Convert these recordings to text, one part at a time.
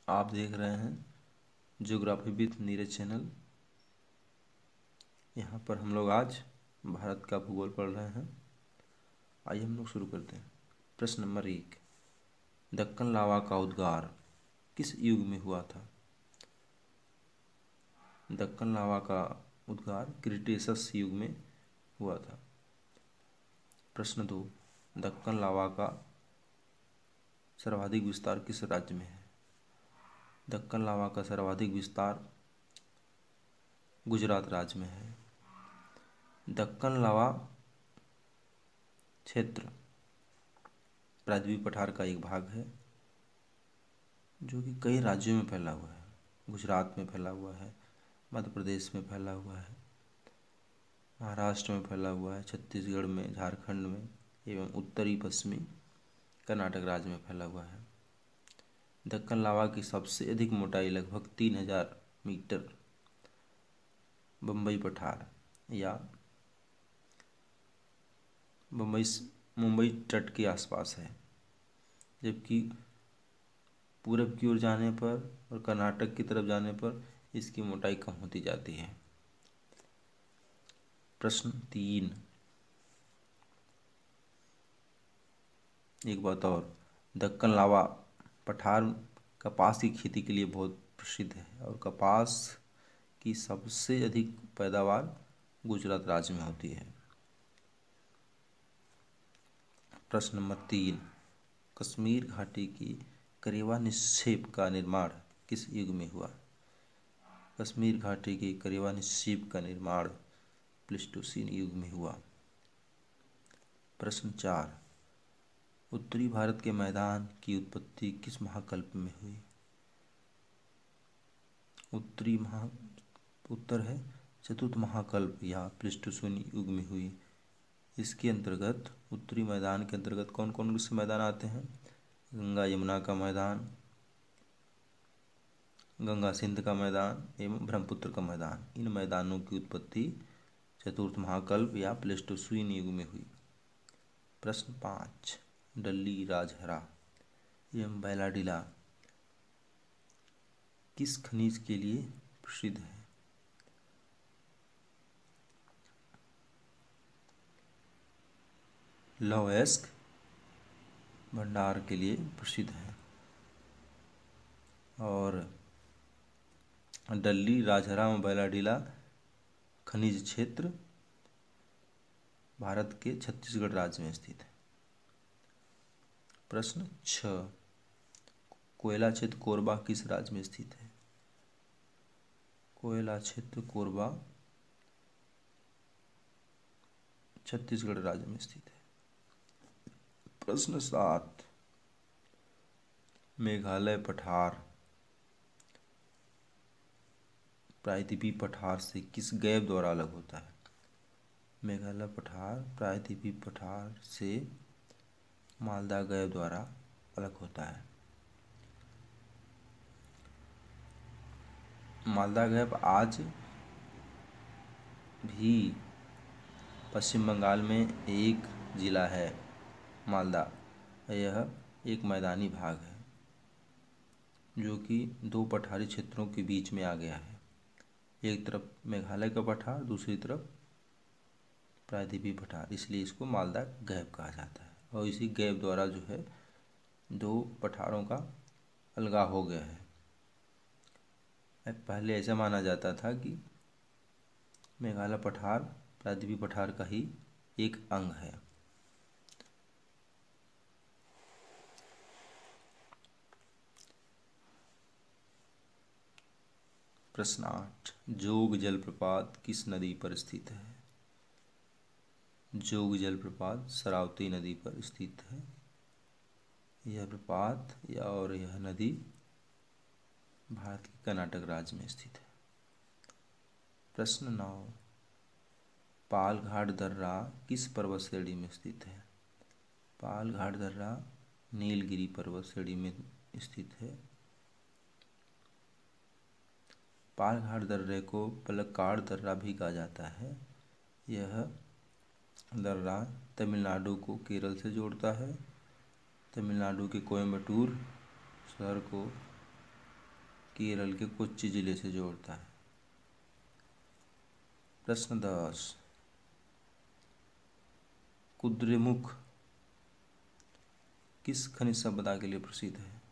आप देख रहे हैं ज्योग्राफी विद नीरज चैनल। यहाँ पर हम लोग आज भारत का भूगोल पढ़ रहे हैं। आइए हम लोग शुरू करते हैं। प्रश्न नंबर 1, दक्कन लावा का उद्गार किस युग में हुआ था? दक्कन लावा का उद्गार क्रिटेशस युग में हुआ था। प्रश्न 2, दक्कन लावा का सर्वाधिक विस्तार किस राज्य में है? दक्कन लावा का सर्वाधिक विस्तार गुजरात राज्य में है। दक्कन लावा क्षेत्र प्रायद्वीप पठार का एक भाग है जो कि कई राज्यों में फैला हुआ है। गुजरात में फैला हुआ है, मध्य प्रदेश में फैला हुआ है, महाराष्ट्र में फैला हुआ है, छत्तीसगढ़ में, झारखंड में एवं उत्तरी पश्चिमी कर्नाटक राज्य में फैला हुआ है। दक्कन लावा की सबसे अधिक मोटाई लगभग 3000 मीटर बम्बई पठार या मुंबई तट के आसपास है, जबकि पूरब की ओर जाने पर और कर्नाटक की तरफ जाने पर इसकी मोटाई कम होती जाती है। प्रश्न 3, एक बात और, दक्कन लावा पठार कपास की खेती के लिए बहुत प्रसिद्ध है और कपास की सबसे अधिक पैदावार गुजरात राज्य में होती है। प्रश्न नंबर 3, कश्मीर घाटी की करेवा निक्षेप का निर्माण किस युग में हुआ? कश्मीर घाटी की करेवा निक्षेप का निर्माण प्लीस्टोसीन युग में हुआ। प्रश्न 4, उत्तरी भारत के मैदान की उत्पत्ति किस महाकल्प में हुई? उत्तर है चतुर्थ महाकल्प या प्लीस्टोसीन युग में हुई। इसके अंतर्गत उत्तरी मैदान के अंतर्गत कौन कौन से मैदान आते हैं? गंगा यमुना का मैदान, गंगा सिंध का मैदान एवं ब्रह्मपुत्र का मैदान। इन मैदानों की उत्पत्ति चतुर्थ महाकल्प या प्लीस्टोसीन युग में हुई। प्रश्न 5, डल्ली राजहरा एवं बैलाडीला किस खनिज के लिए प्रसिद्ध है? लौह अयस्क भंडार के लिए प्रसिद्ध है। और डल्ली राजहरा एवं बैलाडीला खनिज क्षेत्र भारत के छत्तीसगढ़ राज्य में स्थित है। प्रश्न 6, कोयला क्षेत्र कोरबा किस राज्य में स्थित है? कोयला क्षेत्र कोरबा छत्तीसगढ़ राज्य में स्थित है। प्रश्न 7, मेघालय पठार प्रायद्वीपीय पठार से किस गैप द्वारा अलग होता है? मेघालय पठार प्रायद्वीपीय पठार से मालदा गैप द्वारा अलग होता है। मालदा गैप आज भी पश्चिम बंगाल में एक जिला है मालदा। यह एक मैदानी भाग है जो कि दो पठारी क्षेत्रों के बीच में आ गया है। एक तरफ मेघालय का पठार, दूसरी तरफ प्रायद्वीपीय पठार, इसलिए इसको मालदा गैप कहा जाता है। और इसी गैप द्वारा जो है दो पठारों का अलगाव हो गया है। पहले ऐसा माना जाता था कि मेघालय पठार प्रायद्वीपीय पठार का ही एक अंग है। प्रश्न 8, जोग जलप्रपात किस नदी पर स्थित है? जोग जलप्रपात शरावती नदी पर स्थित है। यह प्रपात और यह नदी भारत के कर्नाटक राज्य में स्थित है। प्रश्न 9, पालघाट दर्रा किस पर्वत श्रेणी में स्थित है? पालघाट दर्रा नीलगिरी पर्वत श्रेणी में स्थित है। पालघाट दर्रे को पलक्काड़ दर्रा भी कहा जाता है। यह दर्रा तमिलनाडु को केरल से जोड़ता है। तमिलनाडु के कोयम्बटूर शहर को केरल के कोच्चि जिले से जोड़ता है। प्रश्न 10, कुद्रेमुख किस खनिज संपदा के लिए प्रसिद्ध है?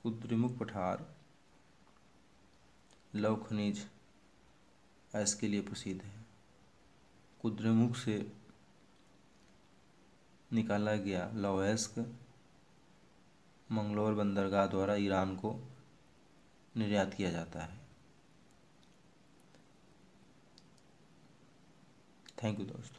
कुद्रेमुख पठार लौह खनिज इसके लिए प्रसिद्ध है। कुद्रेमुख से निकाला गया लौह अयस्क मंगलौर बंदरगाह द्वारा ईरान को निर्यात किया जाता है। थैंक यू दोस्तों।